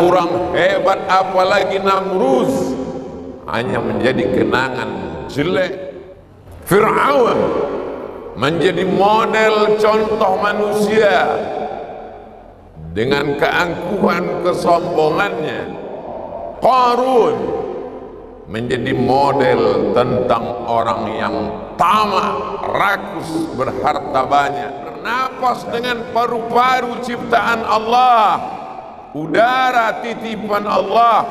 kurang hebat apalagi Namruz, hanya menjadi kenangan jelek. Fir'aun menjadi model contoh manusia dengan keangkuhan kesombongannya. Qarun menjadi model tentang orang yang tamak, rakus, berharta banyak, bernapas dengan paru-paru ciptaan Allah, udara titipan Allah,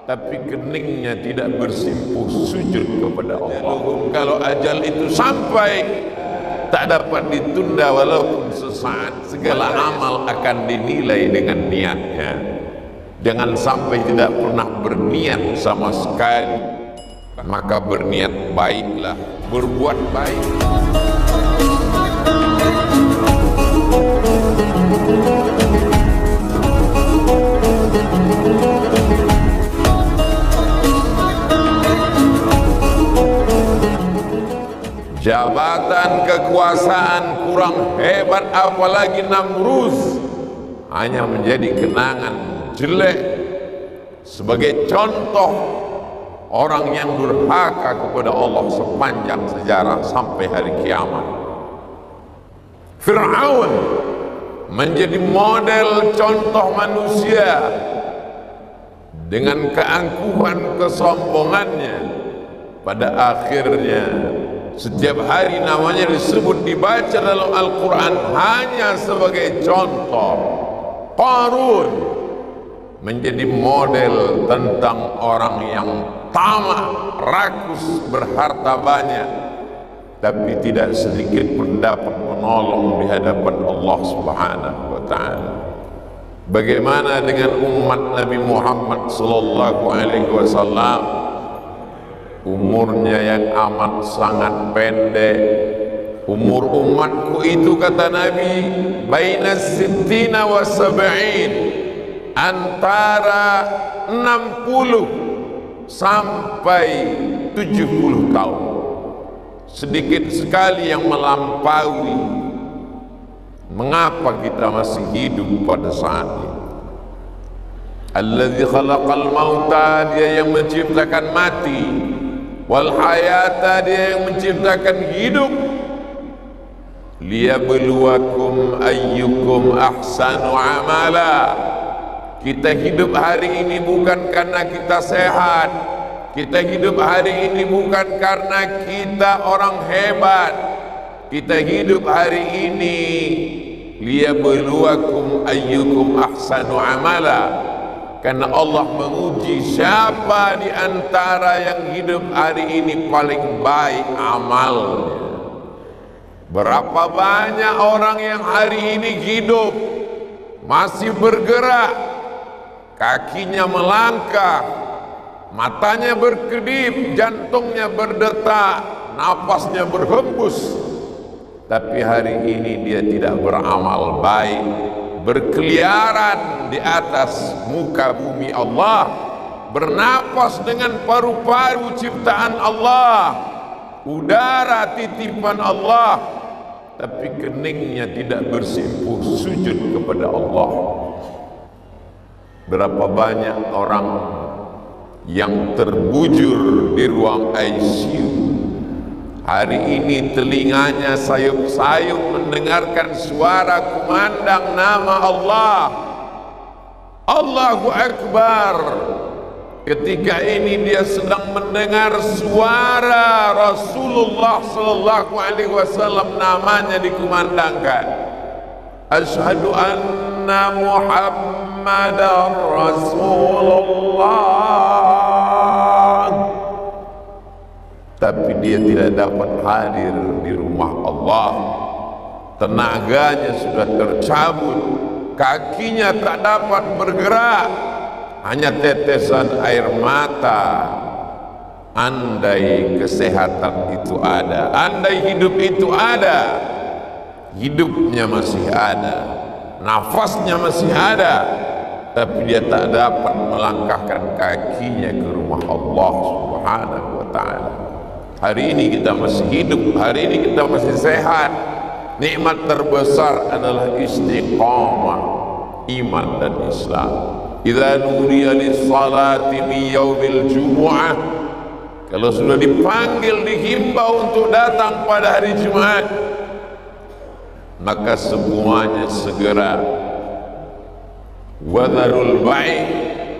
tapi keningnya tidak bersimpuh sujud kepada Allah. Kalau ajal itu sampai, tak dapat ditunda walaupun sesaat. Segala amal akan dinilai dengan niatnya. Jangan sampai tidak pernah berniat sama sekali. Maka berniat baiklah, berbuat baik. Jabatan kekuasaan kurang hebat apalagi Namruz, hanya menjadi kenangan jelek sebagai contoh orang yang durhaka kepada Allah sepanjang sejarah sampai hari kiamat. Fir'aun menjadi model contoh manusia dengan keangkuhan kesombongannya. Pada akhirnya setiap hari namanya disebut, dibaca dalam Al-Quran hanya sebagai contoh. Qarun menjadi model tentang orang yang tamak, rakus, berharta banyak, tapi tidak sedikit pun dapat menolong di hadapan Allah Subhanahu wa ta'ala. Bagaimana dengan umat Nabi Muhammad sallallahu alaihi wasallam? Umurnya yang amat sangat pendek. Umur umatku itu, kata Nabi, baina sittina wa sab'in, antara 60 sampai 70 tahun. Sedikit sekali yang melampaui. Mengapa kita masih hidup pada saat ini? Alladzi khalaqal mauta, dia yang menciptakan mati, wal hayata, dia yang menciptakan hidup, liyabluwakum ayyukum ahsanu amala. Kita hidup hari ini bukan karena kita sehat, kita hidup hari ini bukan karena kita orang hebat, kita hidup hari ini liyabluwakum ayyukum ahsanu amala, karena Allah menguji siapa di antara yang hidup hari ini paling baik amalnya. Berapa banyak orang yang hari ini hidup masih bergerak, kakinya melangkah, matanya berkedip, jantungnya berdetak, napasnya berhembus, tapi hari ini dia tidak beramal baik, berkeliaran di atas muka bumi Allah, bernapas dengan paru-paru ciptaan Allah, udara titipan Allah, tapi keningnya tidak bersimpuh sujud kepada Allah. Berapa banyak orang yang terbujur di ruang ICU hari ini, telinganya sayup-sayup mendengarkan suara kumandang nama Allah, Allahu Akbar. Ketika ini dia sedang mendengar suara Rasulullah sallallahu alaihi wasallam, namanya dikumandangkan, asyhadu anna Muhammadar Rasulullah, tapi dia tidak dapat hadir di rumah Allah. Tenaganya sudah tercabut, kakinya tak dapat bergerak, hanya tetesan air mata. Andai kesehatan itu ada, andai hidup itu ada, hidupnya masih ada, nafasnya masih ada, tapi dia tak dapat melangkahkan kakinya ke rumah Allah Subhanahu wa ta'ala. Hari ini kita masih hidup, hari ini kita masih sehat. Nikmat terbesar adalah istiqamah iman dan Islam. idza nudiya lis-salati min yaumil jumu'ah, kalau sudah dipanggil, dihimbau untuk datang pada hari Jumat, maka semuanya segera wadharul bai',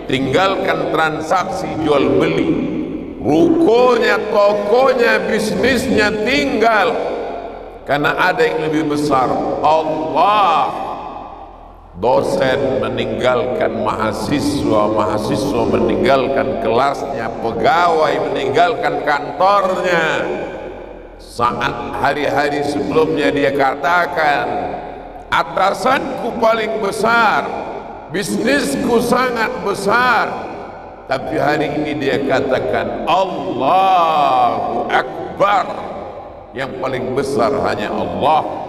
tinggalkan transaksi jual beli, rukonya, tokonya, bisnisnya tinggal, karena ada yang lebih besar. Allah, dosen meninggalkan mahasiswa, mahasiswa meninggalkan kelasnya, pegawai meninggalkan kantornya. Saat hari-hari sebelumnya dia katakan, atasanku paling besar, bisnisku sangat besar, tapi hari ini dia katakan Allahu Akbar, yang paling besar hanya Allah.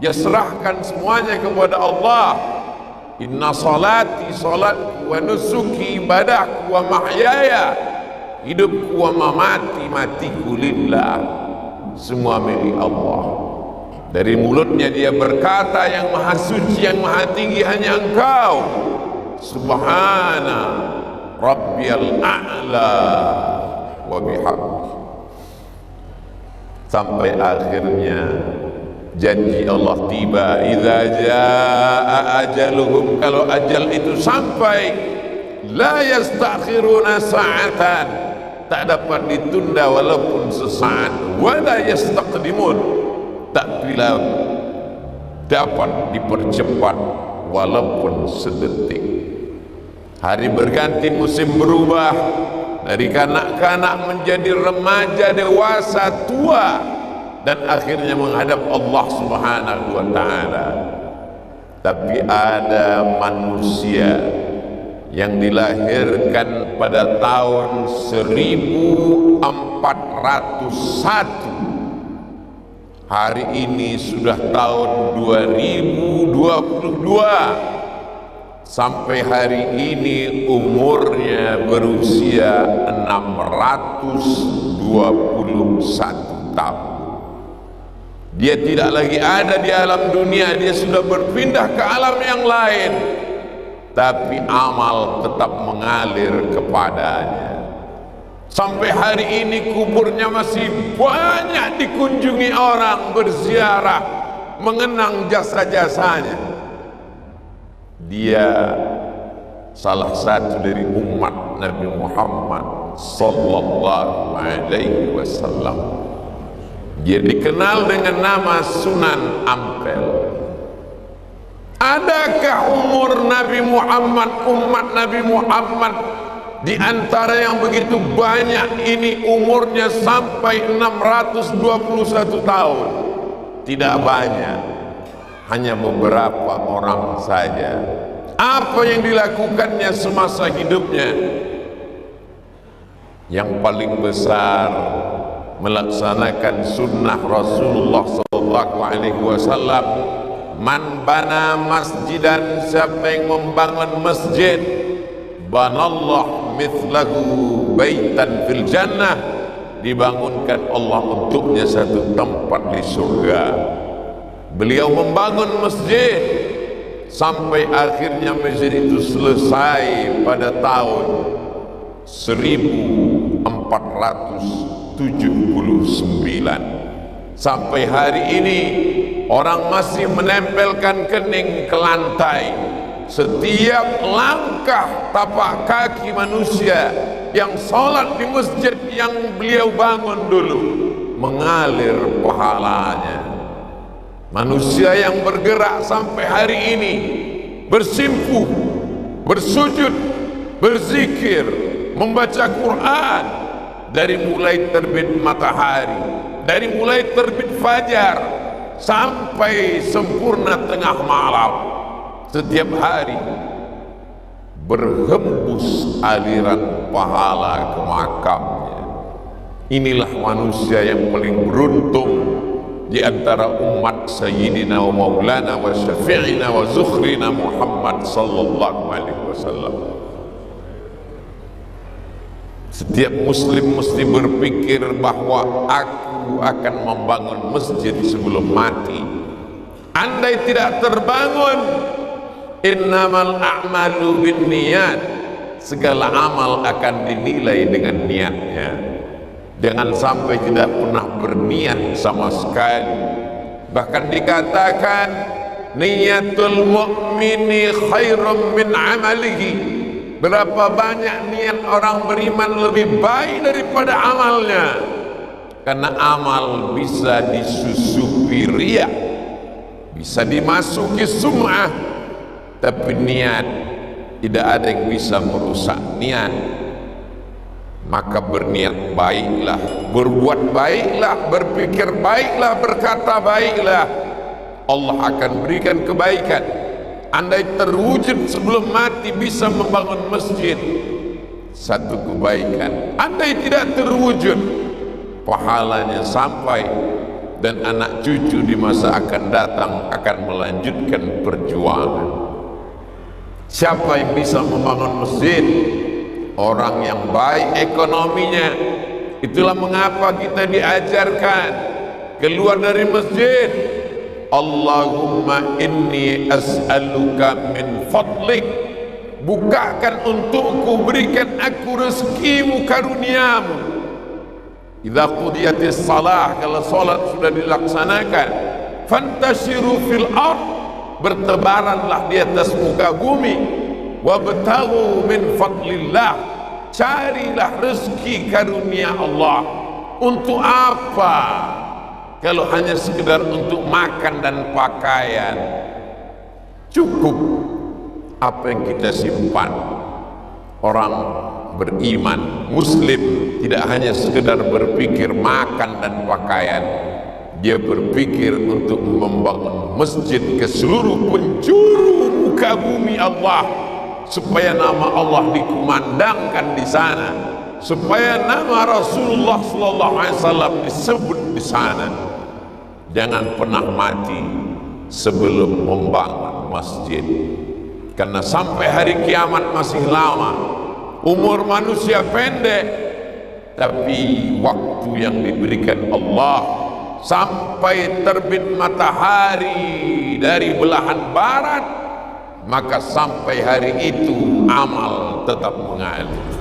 Dia serahkan semuanya kepada Allah. Inna salati, salatku, wa nusuki, ibadahku, wa mahyaya, hidupku, wa mamati, matiku lillah, semua milik Allah. Dari mulutnya dia berkata, yang maha suci, yang maha tinggi hanya Engkau, subhana rabbiyal a'la wa bihamdi, sampai akhirnya janji Allah tiba. Idza jaa ajaluhum, kalau ajal itu sampai, la yastakhiruna sa'atan, tak dapat ditunda walaupun sesaat, wa la yastaqdimun, tak bila dapat dipercepat walaupun sedetik. Hari berganti, musim berubah, dari kanak-kanak menjadi remaja, dewasa, tua, dan akhirnya menghadap Allah Subhanahu wa ta'ala. Tapi ada manusia yang dilahirkan pada tahun 1401, hari ini sudah tahun 2022, sampai hari ini umurnya berusia 621 tahun. Dia tidak lagi ada di alam dunia, dia sudah berpindah ke alam yang lain, tapi amal tetap mengalir kepadanya. Sampai hari ini kuburnya masih banyak dikunjungi orang, berziarah, mengenang jasa-jasanya. Dia salah satu dari umat Nabi Muhammad sallallahu alaihi wasallam. Dia dikenal dengan nama Sunan Ampel. Adakah umur Nabi Muhammad, umat Nabi Muhammad, di antara yang begitu banyak ini umurnya sampai 621 tahun? Tidak banyak, hanya beberapa orang saja. Apa yang dilakukannya semasa hidupnya? Yang paling besar, melaksanakan sunnah Rasulullah sallallahu alaihi wasallam. Man bana masjidan, siapa yang membangun masjid, banallah mithlahu baitan fil jannah, dibangunkan Allah untuknya satu tempat di surga. Beliau membangun masjid sampai akhirnya masjid itu selesai pada tahun 1479. Sampai hari ini orang masih menempelkan kening ke lantai. Setiap langkah tapak kaki manusia yang sholat di masjid yang beliau bangun dulu, mengalir pahalanya. Manusia yang bergerak sampai hari ini, bersimpuh, bersujud, berzikir, membaca Quran, dari mulai terbit matahari, dari mulai terbit fajar sampai sempurna tengah malam, setiap hari berhembus aliran pahala ke makamnya. Inilah manusia yang paling beruntung di antara umat Sayyidina wa Maulana wa Syafi'ina wa Zukhrina Muhammad sallallahu alaihi wasallam. Setiap muslim mesti berpikir bahwa aku akan membangun masjid sebelum mati. Andai tidak terbangun, Innamal a'malu binniyat, segala amal akan dinilai dengan niatnya. Jangan sampai tidak pernah berniat sama sekali. Bahkan dikatakan niyatul mu'mini khairum min amalihi. Berapa banyak niat orang beriman lebih baik daripada amalnya. Karena amal bisa disusupi riya, bisa dimasuki sum'ah, tapi niat tidak ada yang bisa merusak niat. Maka berniat baiklah, berbuat baiklah, berpikir baiklah, berkata baiklah, Allah akan berikan kebaikan. Andai terwujud sebelum mati bisa membangun masjid, satu kebaikan. Andai tidak terwujud, pahalanya sampai, dan anak cucu di masa akan datang akan melanjutkan perjuangan. Siapa yang bisa membangun masjid? Orang yang baik ekonominya. Itulah mengapa kita diajarkan keluar dari masjid, Allahumma inni as'aluka min fadlik, bukakan untukku, berikan aku rezekimu, karuniamu. Idza qudiyatis salah, kalau salat sudah dilaksanakan, fantashiru fil ard, bertebaranlah di atas muka bumi, wabtaghu min fadlillah, carilah rezeki karunia Allah. Untuk apa? Kalau hanya sekedar untuk makan dan pakaian, cukup apa yang kita simpan. Orang beriman, muslim, tidak hanya sekedar berpikir makan dan pakaian, dia berpikir untuk membangun masjid ke seluruh penjuru muka bumi Allah, supaya nama Allah dikumandangkan di sana, supaya nama Rasulullah SAW disebut di sana. Jangan pernah mati sebelum membangun masjid, karena sampai hari kiamat masih lama. Umur manusia pendek, tapi waktu yang diberikan Allah sampai terbit matahari dari belahan barat, maka sampai hari itu amal tetap mengalir.